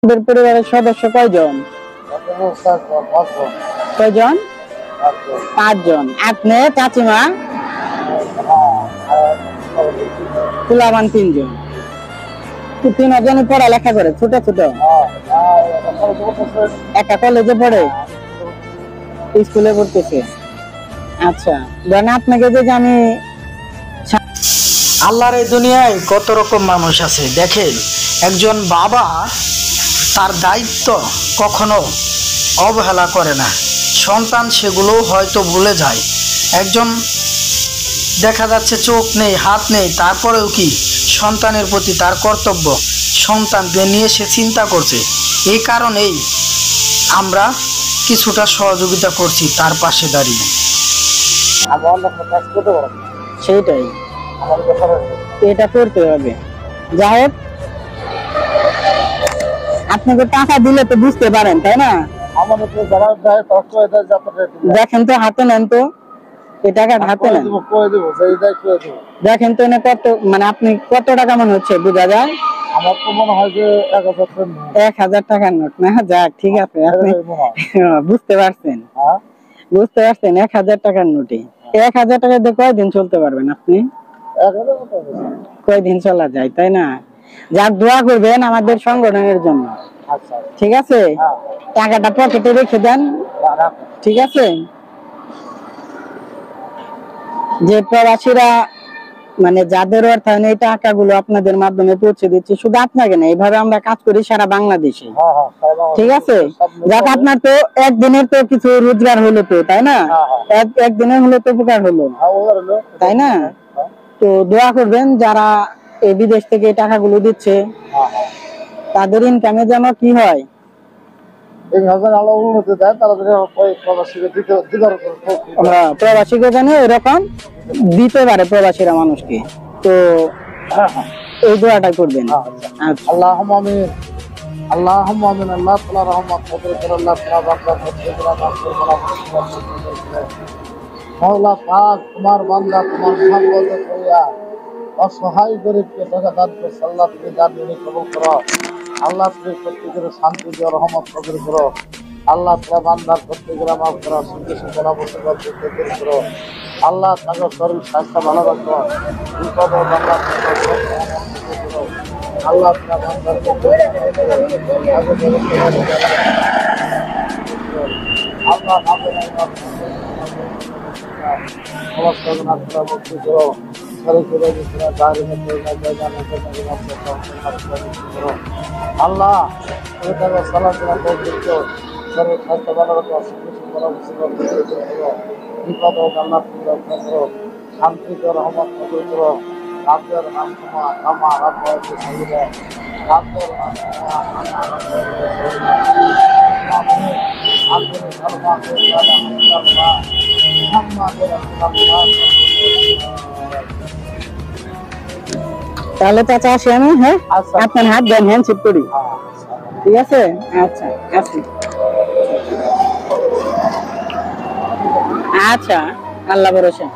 পরিবারের সদস্য কয়জন? কয়জন? 5 জন। আপনি চাচিমা তুলাবান 3 জন। 3 জনই পড়ালেখা করে ছোট ছোট? একটা কলেজে পড়ে, স্কুলে পড়তেছে। আচ্ছা, ধরেন আপনাকে যে আমি আল্লাহর এই দুনিয়ায় কত রকম মানুষ আছে দেখেন। একজন বাবা তার দায়িত্ব কখনো অবহেলা করে না, সন্তান সেগুলো হয়তো ভুলে যায়। একজন দেখা যাচ্ছে চোখ নেই, হাত নেই, তারপরেও কি সন্তানের প্রতি তার কর্তব্য, সন্তানকে নিয়ে সে চিন্তা করছে। এই কারণেই আমরা কিছুটা সহযোগিতা করছি তার পাশে দাঁড়িয়ে। সেইটাই এটা করতে হবে। যাই হোক, আপনাকে টাকা দিলে তো বুঝতে পারেন, তাই না? দেখেন তো, হাতে নেন তো, এই টাকা হাতে নেন, দেখেন তো কত, মানে আপনি কত টাকা মনে হচ্ছে বোঝা যায়? আমার তো মনে হয় যে 1000 টাকার নোট না? যাক, ঠিক আছে, আপনি বুঝতে পারছেন, বুঝতে পারছেন। 1000 টাকার নোটে 1000 টাকা দিয়ে কয়দিন চলতে পারবেন আপনি? কয়দিন চলা যায়, তাই না? যাক, দোয়া করবেন আমাদের সংগঠনের জন্য, ঠিক আছে? টাকাটা পকেটে রেখে দেন, ঠিক আছে? যে প্রবাসীরা মানে যাদের অর্থায়নে এই টাকাগুলো আপনাদের মাধ্যমে পৌঁছে দিচ্ছে, শুধু আপনাকে না, এইভাবে আমরা কাজ করি সারা বাংলাদেশে, ঠিক আছে? যাক, আপনার তো একদিনের তো কিছু রোজগার হলো তো, তাই না? একদিনের হলো তো উপকার হলো, তাই না? তো দোয়া করবেন যারা এই বিদেশ থেকে এই টাকাগুলো দিচ্ছে, তাদের ইনকামে যেন কি হয়, প্রবাসীকে যেন এরকম দিতে পারে প্রবাসীরা মানুষকে। তো এই দোয়াটা করবেন। আল্লাহুম্মা আমিন, আল্লাহুম্মা আমিন। আল্লাহ তাআলা রহমত করবে, আল্লাহ তাআলা বান্দা করবে, মাওলা পাক তোমার বান্দা তোমার ভাগবত করিয়া অসহায় গরিবকে টাকা দান করে, আল্লাহ তুমি দান নিয়ে কবুল করো। আল্লাহ তুমি প্রত্যেকের শান্তি দিও, রহমত কবুল করো। আল্লাহ তাআলা বান্দার প্রত্যেকের মাফ করো, সুখে সুখে অবস্থা করো। আল্লাহ তাকে শরীর স্বাস্থ্য ভালো রাখো, বিপদ ও বাংলা আল্লাহ তাআলা বান্দার আল্লাহ সালাম বিপদ আল্লাহ করো, শান্তি রহমত কবুল করো। রাতের আমা আমা রাত হয়েছে শহীদে, রাতের তাহলে চাচা আসি আমি, হ্যাঁ? আপনার হাত দেন, হ্যান্ডশেক করি, ঠিক আছে? আচ্ছা, আসি। আচ্ছা, আল্লাহ ভরসা।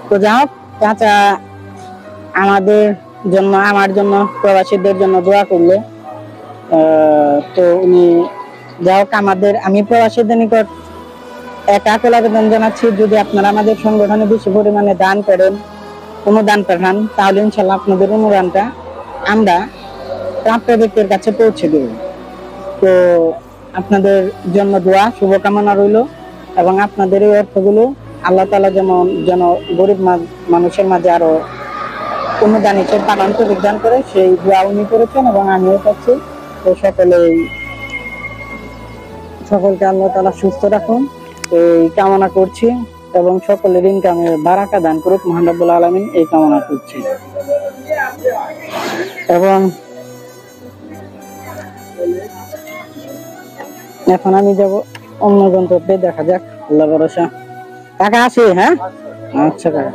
তো যাই হোক, চাচা আমাদের জন্য, আমার জন্য, প্রবাসীদের জন্য দোয়া করলো। তো উনি যাই হোক, আমি প্রবাসীদের নিকট এক আকুল আবেদন জানাচ্ছি, যদি আপনারা আমাদের সংগঠনে বেশি পরিমাণে দান করেন, অনুদান পাঠান, তাহলে ইনশাল্লাহ আপনাদের অনুদানটা আমরা প্রাপ্ত ব্যক্তির কাছে পৌঁছে দেব। তো আপনাদের জন্য দোয়া, শুভকামনা রইল, এবং আপনাদের এই অর্থগুলো আল্লাহ তাআলা যেন গরিব মানুষের মাঝে আরো অনুদান হিসেবে পাঠানোর তৌফিক দান করে, সেই দোয়া উনি করেছেন এবং আমিও করছি। তো সকলকে আল্লাহ তাআলা সুস্থ রাখুন এই কামনা করছি, এবং সকলের ইনকামে বারাকা দান করুক মহান রব্বুল আলামিন, এই কামনা করছি। এবং এখন আমি যাব অন্য গন্তব্যে, দেখা যাক, আল্লাহ ভরসা। টাকা আছে, হ্যাঁ? আচ্ছা কাকা।